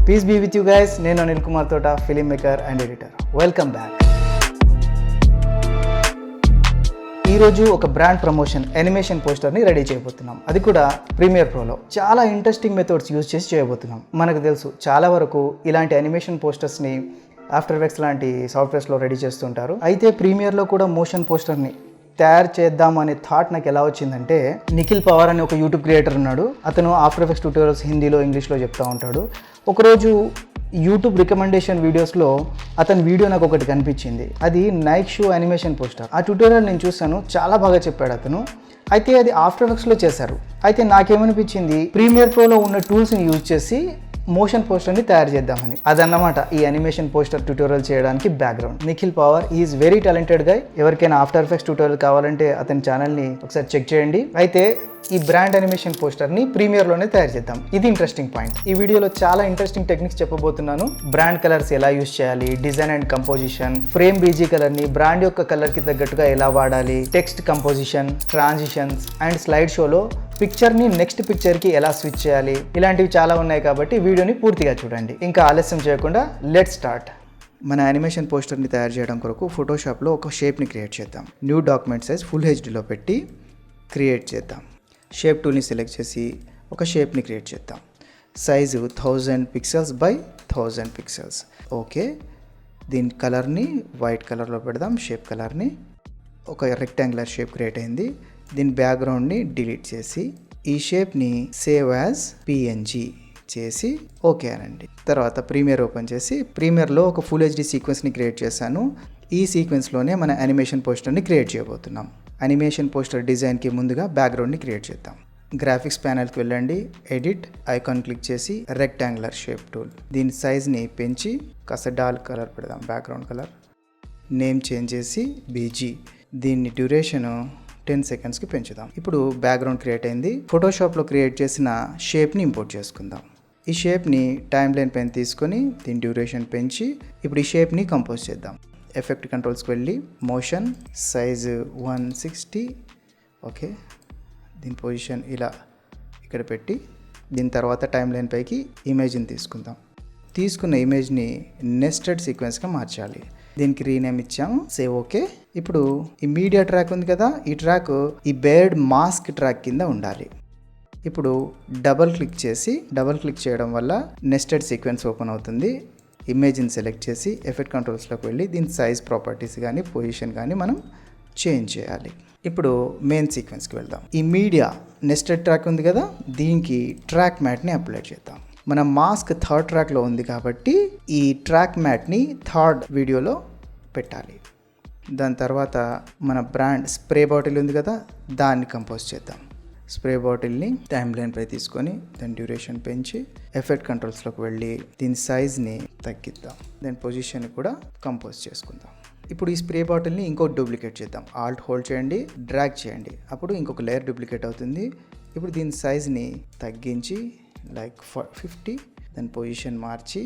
Peace be with you guys. నేను అనిల్ కుమార్ తోట, film maker and editor. Welcome back. ఈరోజు ఒక బ్రాండ్ ప్రమోషన్ యానిమేషన్ పోస్టర్ని రెడీ చేయబోతున్నాం. అది కూడా ప్రీమియర్ ప్రోలో. చాలా ఇంట్రెస్టింగ్ మెథడ్స్ యూజ్ చేసి చేయబోతున్నాం. మనకు తెలుసు చాలా వరకు ఇలాంటి యానిమేషన్ పోస్టర్స్ని ఆఫ్టర్ ఎఫెక్ట్స్ లాంటి సాఫ్ట్వేర్స్లో రెడీ చేస్తుంటారు. అయితే ప్రీమియర్లో కూడా మోషన్ పోస్టర్ని తయారు చేద్దాం అనే థాట్ నాకు ఎలా వచ్చిందంటే, నిఖిల్ పవార్ అనే ఒక యూట్యూబ్ క్రియేటర్ ఉన్నాడు. అతను ఆఫ్టర్ ఎఫెక్ట్స్ ట్యూటోరియల్స్ హిందీలో, ఇంగ్లీష్లో చెప్తూ ఉంటాడు. ఒకరోజు యూట్యూబ్ రికమెండేషన్ వీడియోస్లో అతని వీడియో నాకు ఒకటి కనిపించింది. అది నైక్ షూ యానిమేషన్ పోస్టర్. ఆ ట్యూటోరియల్ నేను చూసాను, చాలా బాగా చెప్పాడు అతను. అయితే అది ఆఫ్టర్ ఎఫెక్ట్స్లో చేశారు. అయితే నాకేమనిపించింది, ప్రీమియర్ ప్రోలో ఉన్న టూల్స్ని యూజ్ చేసి మోషన్ పోస్టర్ని తయారు చేద్దామని. అదన్నమాట ఈ యానిమేషన్ పోస్టర్ ట్యూటోరియల్ చేయడానికి background. Nikhil Pawar is very talented guy. ఎవరికైనా ఆఫ్టర్ ఎఫెక్ట్స్ ట్యూటోరియల్ కావాలంటే అతని ఛానల్ని ఒకసారి చెక్ చేయండి. అయితే ఈ బ్రాండ్ యానిమేషన్ పోస్టర్ని ప్రీమియర్లోనే తయారు చేద్దాం. ఇది ఇంట్రెస్టింగ్ పాయింట్. ఈ వీడియోలో చాలా ఇంట్రెస్టింగ్ టెక్నిక్స్ చెప్పబోతున్నాను. బ్రాండ్ కలర్స్ ఎలా యూజ్ చేయాలి, design and composition, frame BG కలర్ని బ్రాండ్ యొక్క కలర్కి తగ్గట్టుగా ఎలా వాడాలి, text composition, transitions and slide షోలో పిక్చర్ని నెక్స్ట్ పిక్చర్కి ఎలా స్విచ్ చేయాలి, ఇలాంటివి చాలా ఉన్నాయి. కాబట్టి వీడియోని పూర్తిగా చూడండి. ఇంకా ఆలస్యం చేయకుండా లెట్స్ స్టార్ట్. మన యానిమేషన్ పోస్టర్ని తయారు చేయడం కొరకు ఫోటోషాప్లో ఒక షేప్ని క్రియేట్ చేద్దాం. న్యూ డాక్యుమెంట్ సైజ్ ఫుల్ హెచ్డీలో పెట్టి క్రియేట్ చేద్దాం. షేప్ టూల్ని సెలెక్ట్ చేసి ఒక షేప్ని క్రియేట్ చేద్దాం. Size 1000 pixels by 1000 pixels. Okay, దీని కలర్ని వైట్ కలర్లో పెడదాం. షేప్ కలర్ని ఒక రెక్టాంగులర్ షేప్ క్రియేట్ అయింది. దీని బ్యాక్గ్రౌండ్ని డిలీట్ చేసి ఈ షేప్ని సేవ్ యాజ్ పిఎన్జీ చేసి ఓకే అనండి. తర్వాత ప్రీమియర్ ఓపెన్ చేసి ప్రీమియర్లో ఒక ఫుల్ హెచ్డీ సీక్వెన్స్ని క్రియేట్ చేశాను. ఈ సీక్వెన్స్లోనే మన యానిమేషన్ పోస్టర్ని క్రియేట్ చేయబోతున్నాం. యానిమేషన్ పోస్టర్ డిజైన్కి ముందుగా బ్యాక్గ్రౌండ్ని క్రియేట్ చేద్దాం. గ్రాఫిక్స్ ప్యానల్కి వెళ్ళండి, ఎడిట్ ఐకాన్ క్లిక్ చేసి రెక్టాంగులర్ షేప్ టూల్. దీని సైజ్ని పెంచి కాస్త డార్క్ కలర్ పెడదాం, బ్యాక్గ్రౌండ్ కలర్. నేమ్ చేంజ్ చేసి బీజీ. దీన్ని డ్యూరేషన్ 10 సెకండ్స్కి పెంచుదాం. ఇప్పుడు బ్యాక్గ్రౌండ్ క్రియేట్ అయింది. ఫోటోషాప్లో క్రియేట్ చేసిన షేప్ని ఇంపోర్ట్ చేసుకుందాం. ఈ షేప్ని టైమ్ లైన్ పైన తీసుకొని దీని డ్యూరేషన్ పెంచి ఇప్పుడు ఈ షేప్ని కంపోజ్ చేద్దాం. ఎఫెక్ట్ కంట్రోల్స్కి వెళ్ళి మోషన్, సైజు 160. ఓకే, దీని పొజిషన్ ఇలా ఇక్కడ పెట్టి దీని తర్వాత టైమ్ లైన్ పైకి ఇమేజ్ని తీసుకుందాం. తీసుకున్న ఇమేజ్ని నెస్టెడ్ సీక్వెన్స్గా మార్చాలి. దీనికి రీనేమ్ ఇచ్చాము, సేవ్ ఓకే. ఇప్పుడు ఈ మీడియా ట్రాక్ ఉంది కదా, ఈ ట్రాక్ ఈ బేర్డ్ మాస్క్ ట్రాక్ కింద ఉండాలి. ఇప్పుడు డబల్ క్లిక్ చేయడం వల్ల నెస్టెడ్ సీక్వెన్స్ ఓపెన్ అవుతుంది. ఇమేజ్ని సెలెక్ట్ చేసి ఎఫెక్ట్ కంట్రోల్స్లోకి వెళ్ళి దీని సైజ్ ప్రాపర్టీస్ కానీ పొజిషన్ కానీ మనం చేంజ్ చేయాలి. ఇప్పుడు మెయిన్ సీక్వెన్స్కి వెళ్దాం. ఈ మీడియా నెస్టెడ్ ట్రాక్ ఉంది కదా, దీనికి ట్రాక్ మ్యాట్ని అప్లై చేద్దాం. మన మాస్క్ థర్డ్ ట్రాక్లో ఉంది కాబట్టి ఈ ట్రాక్ మ్యాట్ని థర్డ్ వీడియోలో పెట్టాలి. దాని తర్వాత మన బ్రాండ్ స్ప్రే బాటిల్ ఉంది కదా, దాన్ని కంపోజ్ చేద్దాం. స్ప్రే బాటిల్ని టైమ్ లైన్ పై తీసుకొని దాని డ్యూరేషన్ పెంచి ఎఫెక్ట్ కంట్రోల్స్లోకి వెళ్ళి దీని సైజ్ని తగ్గిద్దాం. దాని పొజిషన్ కూడా కంపోజ్ చేసుకుందాం. ఇప్పుడు ఈ స్ప్రే బాటిల్ని ఇంకొక డూప్లికేట్ చేద్దాం. ఆల్ట్ హోల్డ్ చేయండి, డ్రాగ్ చేయండి, అప్పుడు ఇంకొక లేయర్ డూప్లికేట్ అవుతుంది. ఇప్పుడు దీని సైజ్ని తగ్గించి లైక్ 50, దాని పొజిషన్ మార్చి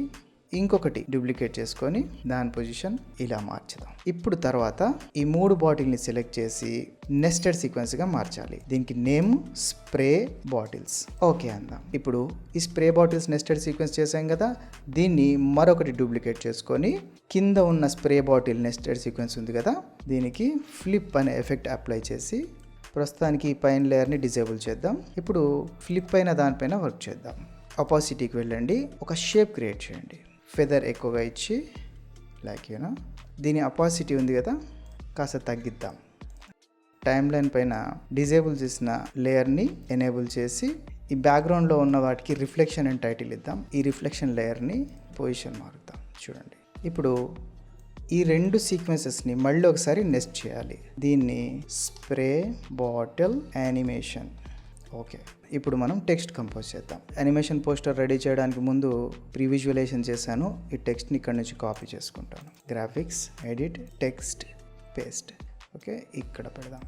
ఇంకొకటి డూప్లికేట్ చేసుకొని దాని పొజిషన్ ఇలా మార్చుదాం. ఇప్పుడు తర్వాత ఈ 3 బాటిల్ని సెలెక్ట్ చేసి నెస్టెడ్ సీక్వెన్స్గా మార్చాలి. దీనికి నేమ్ స్ప్రే బాటిల్స్ ఓకే అందాం. ఇప్పుడు ఈ స్ప్రే బాటిల్స్ నెస్టెడ్ సీక్వెన్స్ చేసాం కదా, దీన్ని మరొకటి డూప్లికేట్ చేసుకొని కింద ఉన్న స్ప్రే బాటిల్ నెస్టెడ్ సీక్వెన్స్ ఉంది కదా, దీనికి ఫ్లిప్ అనే ఎఫెక్ట్ అప్లై చేసి ప్రస్తుతానికి ఈ పైన లేయర్ని డిజేబుల్ చేద్దాం. ఇప్పుడు ఫ్లిప్ అయిన దానిపైన వర్క్ చేద్దాం. అపాసిటీకి వెళ్ళండి, ఒక షేప్ క్రియేట్ చేయండి. ఫెదర్ ఎక్కువగా ఇచ్చి లైక్ దీని అపాసిటీ ఉంది కదా, కాస్త తగ్గిద్దాం. టైమ్ లైన్ పైన డిజేబుల్ చేసిన లేయర్ని ఎనేబుల్ చేసి ఈ బ్యాక్గ్రౌండ్లో ఉన్న వాటికి రిఫ్లెక్షన్ అండ్ టైటిల్ ఇద్దాం. ఈ రిఫ్లెక్షన్ లేయర్ని పొజిషన్ మారుద్దాం. చూడండి, ఇప్పుడు ఈ 2 సీక్వెన్సెస్ని మళ్ళీ ఒకసారి నెస్ట్ చేయాలి. దీన్ని స్ప్రే బాటిల్ యానిమేషన్ ఓకే. ఇప్పుడు మనం టెక్స్ట్ కంపోజ్ చేద్దాం. యానిమేషన్ పోస్టర్ రెడీ చేయడానికి ముందు ప్రీ విజువలైజేషన్ చేశాను. ఈ టెక్స్ట్ని ఇక్కడ నుంచి కాపీ చేసుకుంటాను. Graphics, edit, text, paste. Okay, ఇక్కడ పెడదాం.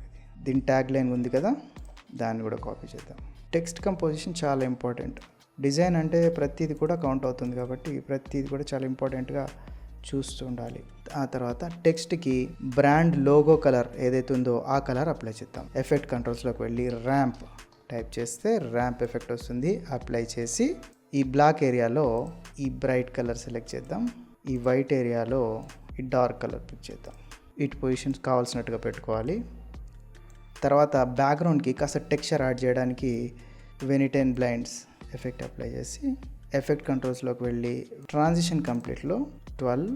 దీని ట్యాగ్ లైన్ ఉంది కదా, దాన్ని కూడా కాపీ చేద్దాం. టెక్స్ట్ కంపోజిషన్ చాలా ఇంపార్టెంట్. డిజైన్ అంటే ప్రతిదీ కూడా కౌంట్ అవుతుంది కాబట్టి ప్రతిదీ కూడా చాలా ఇంపార్టెంట్గా చూస్తూ ఉండాలి. ఆ తర్వాత టెక్స్ట్కి బ్రాండ్ లోగో కలర్ ఏదైతే ఉందో ఆ కలర్ అప్లై చేద్దాం. ఎఫెక్ట్ కంట్రోల్స్లోకి వెళ్ళి ర్యాంప్ టైప్ చేస్తే ర్యాంప్ ఎఫెక్ట్ వస్తుంది. అప్లై చేసి ఈ బ్లాక్ ఏరియాలో ఈ బ్రైట్ కలర్ సెలెక్ట్ చేద్దాం. ఈ వైట్ ఏరియాలో ఈ డార్క్ కలర్ పిక్ చేద్దాం. వీటి పొజిషన్స్ కావాల్సినట్టుగా పెట్టుకోవాలి. తర్వాత బ్యాక్గ్రౌండ్కి కాస్త టెక్స్చర్ యాడ్ చేయడానికి వెనిటైన్ బ్లైండ్స్ ఎఫెక్ట్ అప్లై చేసి ఎఫెక్ట్ కంట్రోల్స్లోకి వెళ్ళి ట్రాన్సిషన్ కంప్లీట్లో 12,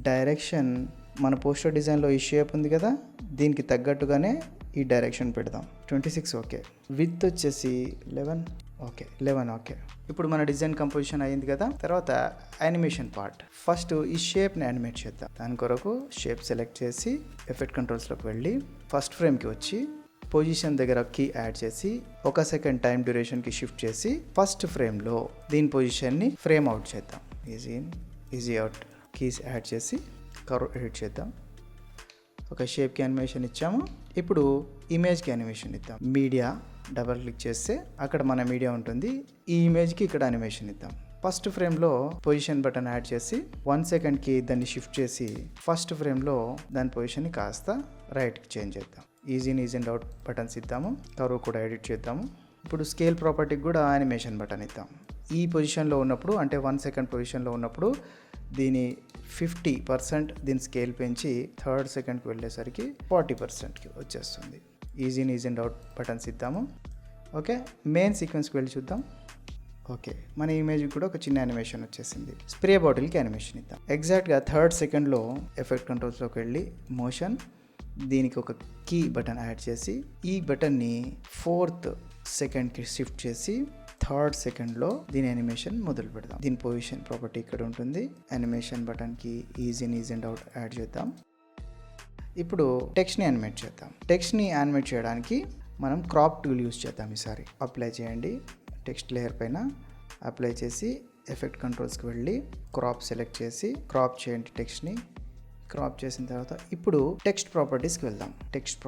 డైరెక్షన్ మన పోస్టర్ డిజైన్లో ఈ షేప్ ఉంది కదా, దీనికి తగ్గట్టుగానే ఈ డైరెక్షన్ పెడదాం. 26 ఓకే. విత్ వచ్చేసి 11 ఓకే. ఇప్పుడు మన డిజైన్ కంపోజిషన్ అయ్యింది కదా. తర్వాత యానిమేషన్ పార్ట్. ఫస్ట్ ఈ షేప్ని యానిమేట్ చేద్దాం. దాని కొరకు షేప్ సెలెక్ట్ చేసి ఎఫెక్ట్ కంట్రోల్స్లోకి వెళ్ళి ఫస్ట్ ఫ్రేమ్కి వచ్చి పొజిషన్ దగ్గర కీ యాడ్ చేసి 1 సెకండ్ టైం డ్యూరేషన్కి షిఫ్ట్ చేసి ఫస్ట్ ఫ్రేమ్లో దీని పొజిషన్ని ఫ్రేమ్ అవుట్ చేద్దాం. Easy in, easy out keys add చేసి కర్వ్ ఎడిట్ చేద్దాం. ఒక షేప్కి యానిమేషన్ ఇచ్చాము. ఇప్పుడు ఇమేజ్కి యానిమేషన్ ఇద్దాం. మీడియా డబల్ క్లిక్ చేస్తే అక్కడ మన మీడియా ఉంటుంది. ఈ ఇమేజ్కి ఇక్కడ యానిమేషన్ ఇద్దాం. ఫస్ట్ ఫ్రేమ్లో పొజిషన్ బటన్ యాడ్ చేసి 1 సెకండ్కి దాన్ని షిఫ్ట్ చేసి ఫస్ట్ ఫ్రేమ్లో దాని పొజిషన్ని కాస్త రైట్కి చేంజ్ చేద్దాం. ఈజీ అండ్ అవుట్ బటన్స్ ఇద్దాము. కర్వ్ కూడా ఎడిట్ చేద్దాము. ఇప్పుడు స్కేల్ ప్రాపర్టీకి కూడా యానిమేషన్ బటన్ ఇద్దాం. ఈ పొజిషన్లో ఉన్నప్పుడు అంటే 1 సెకండ్ పొజిషన్లో ఉన్నప్పుడు దీని 50% దీని స్కేల్ పెంచి థర్డ్ సెకండ్కి వెళ్ళేసరికి 40%కి వచ్చేస్తుంది. ఈజీ అండ్ అవుట్ బటన్స్ ఇద్దాము. ఓకే, మెయిన్ సీక్వెన్స్కి వెళ్ళి చూద్దాం. ఓకే, మన ఇమేజ్కి కూడా ఒక చిన్న యానిమేషన్ వచ్చేసింది. స్ప్రే బాటిల్కి యానిమేషన్ ఇద్దాం. ఎగ్జాక్ట్గా థర్డ్ సెకండ్లో ఎఫెక్ట్ కంట్రోల్స్లోకి వెళ్ళి మోషన్, దీనికి ఒక కీ బటన్ యాడ్ చేసి ఈ బటన్ని 4th సెకండ్కి షిఫ్ట్ చేసి థర్డ్ సెకండ్లో దీని యానిమేషన్ మొదలు పెడదాం. దీని పొజిషన్ ప్రాపర్టీ ఇక్కడ ఉంటుంది. యానిమేషన్ బటన్కి ఈజీ అండ్ అవుట్ యాడ్ చేద్దాం. ఇప్పుడు టెక్స్ట్ని యానిమేట్ చేద్దాం. టెక్స్ట్ని యానిమేట్ చేయడానికి మనం క్రాప్ టూల్ యూస్ చేద్దాం. ఈసారి అప్లై చేయండి. టెక్స్ట్ లేయర్ పైన అప్లై చేసి ఎఫెక్ట్ కంట్రోల్స్కి వెళ్ళి క్రాప్ సెలెక్ట్ చేసి క్రాప్ చేయండి. టెక్స్ట్ని క్రాప్ చేసిన తర్వాత ఇప్పుడు టెక్స్ట్ ప్రాపర్టీస్కి వెళ్దాం. టెక్స్ట్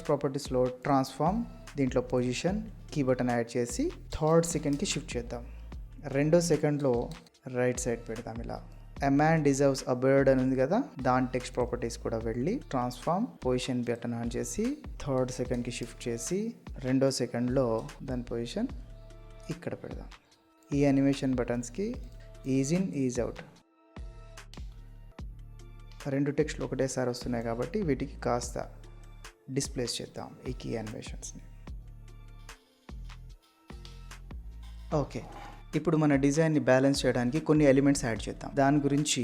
ప్రాపర్టీస్లో ట్రాన్స్ఫార్మ్, దీంట్లో పొజిషన్ కీ బటన్ యాడ్ చేసి థర్డ్ సెకండ్కి షిఫ్ట్ చేద్దాం. 2వ సెకండ్లో రైట్ సైడ్ పెడదాం. ఇలా a man deserves a bird అని ఉంది కదా, దాని టెక్స్ట్ ప్రాపర్టీస్ కూడా వెళ్ళి ట్రాన్స్ఫార్మ్ పొజిషన్ బటన్ ఆన్ చేసి థర్డ్ సెకండ్కి షిఫ్ట్ చేసి 2వ సెకండ్లో దాని పొజిషన్ ఇక్కడ పెడదాం. ఈ యానిమేషన్ బటన్స్కి ఈజ్ ఇన్, ఈజ్ అవుట్ 2 టెక్స్ట్లు ఒకటేసారి వస్తున్నాయి కాబట్టి వీటికి కాస్త డిస్ప్లేస్ చేద్దాం ఈ కీ యానిమేషన్స్ని. ఓకే, ఇప్పుడు మన డిజైన్ని బ్యాలెన్స్ చేయడానికి కొన్ని ఎలిమెంట్స్ యాడ్ చేద్దాం. దాని గురించి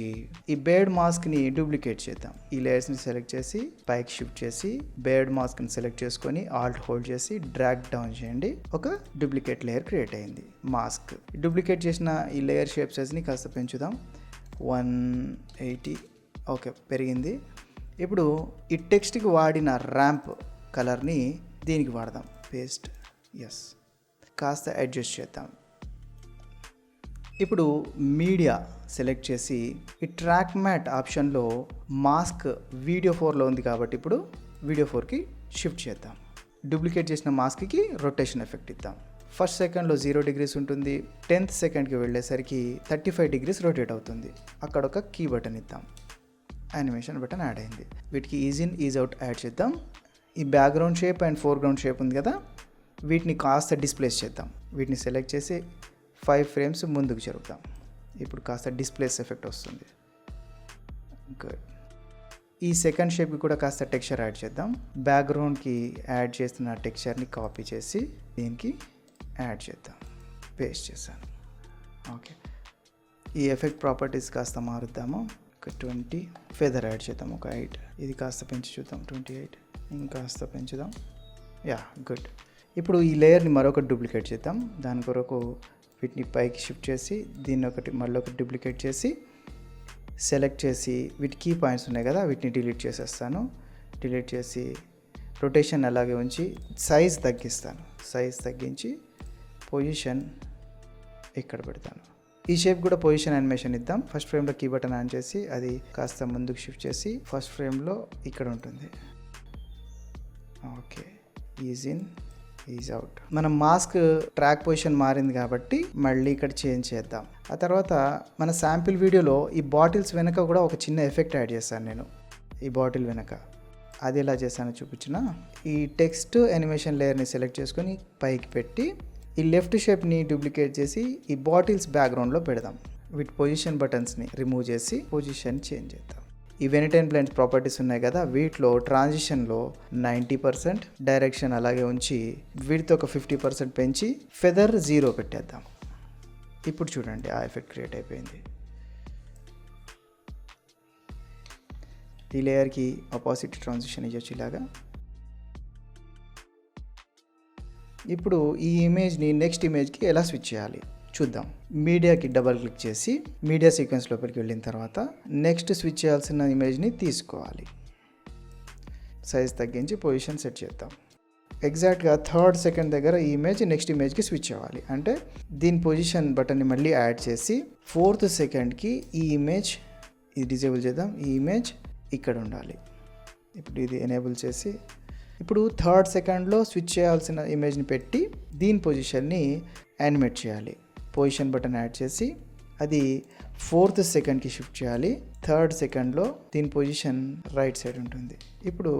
ఈ బేర్డ్ మాస్క్ని డూప్లికేట్ చేద్దాం. ఈ లేయర్స్ని సెలెక్ట్ చేసి పైకి షిఫ్ట్ చేసి బేర్డ్ మాస్క్ని సెలెక్ట్ చేసుకొని ఆల్ట్ హోల్డ్ చేసి డ్రాగ్ డౌన్ చేయండి. ఒక డూప్లికేట్ లేయర్ క్రియేట్ అయింది. మాస్క్ డూప్లికేట్ చేసిన ఈ లేయర్ షేప్ సైజ్ని కాస్త పెంచుదాం. 180 ఓకే, పెరిగింది. ఇప్పుడు ఈ టెక్స్ట్కి వాడిన ర్యాంప్ కలర్ని దీనికి వాడదాం. పేస్ట్, ఎస్, కాస్త అడ్జస్ట్ చేద్దాం. ఇప్పుడు మీడియా సెలెక్ట్ చేసి ఈ ట్రాక్ మ్యాట్ ఆప్షన్లో మాస్క్ వీడియో 4లో ఉంది కాబట్టి ఇప్పుడు వీడియో 4కి షిఫ్ట్ చేద్దాం. డూప్లికేట్ చేసిన మాస్క్కి రొటేషన్ ఎఫెక్ట్ ఇద్దాం. ఫస్ట్ సెకండ్లో 0 degrees ఉంటుంది. 10th సెకండ్కి వెళ్ళేసరికి 35 degrees రొటేట్ అవుతుంది. అక్కడ ఒక కీ బటన్ ఇద్దాం. యానిమేషన్ బటన్ యాడ్ అయింది. వీటికి is in, ease out add చేద్దాం. ఈ background shape and foreground shape ఉంది కదా, వీటిని కాస్త డిస్ప్లేస్ చేద్దాం. వీటిని సెలెక్ట్ చేసి 5 frames ముందుకు జరుగుతాం. ఇప్పుడు కాస్త డిస్ప్లేస్ ఎఫెక్ట్ వస్తుంది. గుడ్. ఈ సెకండ్ షేప్కి కూడా కాస్త టెక్స్చర్ యాడ్ చేద్దాం. బ్యాక్గ్రౌండ్కి యాడ్ చేస్తున్న టెక్స్చర్ని కాపీ చేసి దీనికి యాడ్ చేద్దాం. పేస్ట్ చేశాను. ఓకే, ఈ ఎఫెక్ట్ ప్రాపర్టీస్ కాస్త మారుద్దాము. ఒక 20 ఫెదర్ యాడ్ చేద్దాం. ఒక 8 ఇది కాస్త పెంచి చూద్దాం. 28 ఇంకాస్త పెంచుదాం. Yeah, good. ఇప్పుడు ఈ లేయర్ని మరొక డూప్లికేట్ చేద్దాం. దాని కొరకు వీటిని పైకి షిఫ్ట్ చేసి దీన్ని మళ్ళీ ఒకటి డూప్లికేట్ చేసి సెలెక్ట్ చేసి వీటి కీ పాయింట్స్ ఉన్నాయి కదా, వీటిని డిలీట్ చేసేస్తాను. డిలీట్ చేసి రొటేషన్ అలాగే ఉంచి సైజ్ తగ్గిస్తాను. సైజ్ తగ్గించి పొజిషన్ ఇక్కడ పెడతాను. ఈ షేప్ కూడా పొజిషన్ యానిమేషన్ ఇద్దాం. ఫస్ట్ ఫ్రేమ్లో కీ బటన్ ఆన్ చేసి అది కాస్త ముందుకు షిఫ్ట్ చేసి ఫస్ట్ ఫ్రేమ్లో ఇక్కడ ఉంటుంది. Okay, is in, ease out. మన మాస్క్ ట్రాక్ పొజిషన్ మారింది కాబట్టి మళ్ళీ ఇక్కడ చేంజ్ చేద్దాం. ఆ తర్వాత మన శాంపిల్ వీడియోలో ఈ బాటిల్స్ వెనక కూడా ఒక చిన్న ఎఫెక్ట్ యాడ్ చేశాను నేను. ఈ బాటిల్ వెనక అది ఎలా చేశానో చూపించిన. ఈ టెక్స్ట్ యానిమేషన్ లేయర్ని సెలెక్ట్ చేసుకొని పైకి పెట్టి ఈ లెఫ్ట్ షేప్ని డూప్లికేట్ చేసి ఈ బాటిల్స్ బ్యాక్గ్రౌండ్లో పెడదాం. వీటి పొజిషన్ బటన్స్ని రిమూవ్ చేసి పొజిషన్ చేంజ్ చేద్దాం. ఈ వెనిటైన్ బ్లెండ్స్ ప్రాపర్టీస్ ఉన్నాయి కదా, వీటిలో ట్రాన్సిషన్లో 90%, డైరెక్షన్ అలాగే ఉంచి వీటితో ఒక 50% పెంచి ఫెదర్ 0 పెట్టేద్దాం. ఇప్పుడు చూడండి ఆ ఎఫెక్ట్ క్రియేట్ అయిపోయింది. ఈ లేయర్కి ఆపోజిట్ ట్రాన్సిషన్ ఇవ్వచ్చు ఇలాగా. ఇప్పుడు ఈ ఇమేజ్ని నెక్స్ట్ ఇమేజ్కి ఎలా స్విచ్ చేయాలి చూద్దాం. మీడియాకి డబల్ క్లిక్ చేసి మీడియా సీక్వెన్స్ లోపలికి వెళ్ళిన తర్వాత నెక్స్ట్ స్విచ్ చేయాల్సిన ఇమేజ్ని తీసుకోవాలి. సైజ్ తగ్గించి పొజిషన్ సెట్ చేద్దాం. ఎగ్జాక్ట్గా 3rd సెకండ్ దగ్గర ఈ ఇమేజ్ నెక్స్ట్ ఇమేజ్కి స్విచ్ అవ్వాలి. అంటే దీని పొజిషన్ బటన్ని మళ్ళీ యాడ్ చేసి 4th సెకండ్కి ఈ ఇమేజ్ ఇది డిజేబుల్ చేద్దాం. ఈ ఇమేజ్ ఇక్కడ ఉండాలి. ఇప్పుడు ఇది ఎనేబుల్ చేసి ఇప్పుడు 3rd సెకండ్లో స్విచ్ చేయాల్సిన ఇమేజ్ని పెట్టి దీని పొజిషన్ని యానిమేట్ చేయాలి. పొజిషన్ బటన్ యాడ్ చేసి అది 4th సెకండ్కి షిఫ్ట్ చేయాలి. 3rd సెకండ్లో దీని పొజిషన్ రైట్ సైడ్ ఉంటుంది. ఇప్పుడు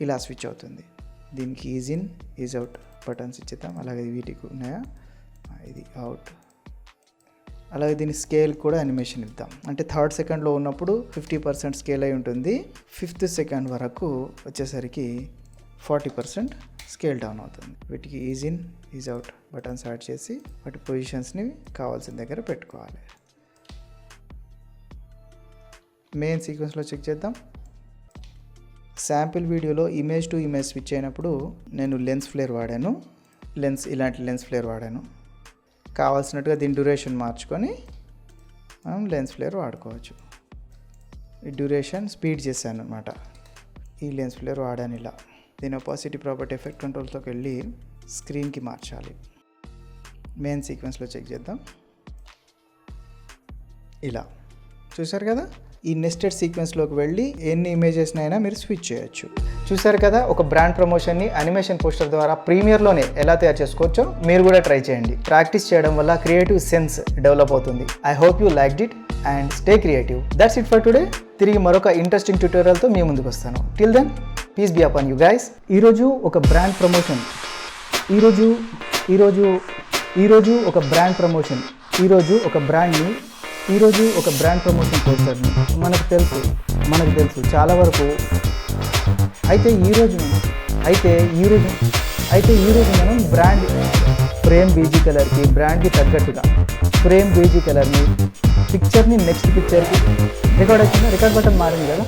ఇలా స్విచ్ అవుతుంది. దీనికి is in ease out buttons ఇచ్చేద్దాం. అలాగే వీటికి ఉన్నాయా, ఇది అవుట్. అలాగే దీని స్కేల్ కూడా యానిమేషన్ ఇద్దాం. అంటే 3rd సెకండ్లో ఉన్నప్పుడు 50% స్కేల్ అయి ఉంటుంది. 5th సెకండ్ వరకు వచ్చేసరికి 40% స్కేల్ డౌన్ అవుతుంది. వీటికి is in ease out buttons add చేసి వాటి పొజిషన్స్ని కావాల్సిన దగ్గర పెట్టుకోవాలి. మెయిన్ సీక్వెన్స్లో చెక్ చేద్దాం. శాంపిల్ వీడియోలో ఇమేజ్ టు ఇమేజ్ స్విచ్ అయినప్పుడు నేను లెన్స్ ఫ్లేర్ వాడాను. ఇలాంటి లెన్స్ ఫ్లేర్ వాడాను. కావాల్సినట్టుగా దీని డ్యూరేషన్ మార్చుకొని మనం లెన్స్ ఫ్లేర్ వాడుకోవచ్చు. ఈ డ్యూరేషన్ స్పీడ్ చేశాను అనమాట. ఈ లెన్స్ ఫ్లేర్ వాడాను ఇలా. దీని ఒపాసిటీ ప్రాపర్టీ ఎఫెక్ట్ కంట్రోల్తోకి వెళ్ళి స్క్రీన్కి మార్చాలి. మెయిన్ సీక్వెన్స్లో చెక్ చేద్దాం. ఇలా చూసారు కదా. ఈ నెస్టెడ్ సీక్వెన్స్లోకి వెళ్ళి ఎన్ని ఇమేజెస్ని అయినా మీరు స్విచ్ చేయొచ్చు. చూసారు కదా, ఒక బ్రాండ్ ప్రమోషన్ని యానిమేషన్ పోస్టర్ ద్వారా ప్రీమియర్లోనే ఎలా తయారు చేసుకోవచ్చో మీరు కూడా ట్రై చేయండి. ప్రాక్టీస్ చేయడం వల్ల క్రియేటివ్ సెన్స్ డెవలప్ అవుతుంది. I hope you liked it and stay creative. That's it for today. తిరిగి మరొక ఇంట్రెస్టింగ్ ట్యూటోరియల్తో మీ ముందుకు వస్తాను. Till then peace be upon you guys. ఈరోజు ఒక బ్రాండ్ ప్రమోషన్ ఈరోజు ఒక బ్రాండ్ ప్రమోషన్ పోస్టర్ని మనకు తెలుసు చాలా వరకు. అయితే ఈరోజు మనం బ్రాండ్ ఫ్రేమ్ బీజీ కలర్కి బ్రాండ్కి తగ్గట్టుగా ఫ్రేమ్ బీజీ కలర్ని పిక్చర్ని నెక్స్ట్ పిక్చర్కి రికార్డ్ బటన్ మారింది కదా.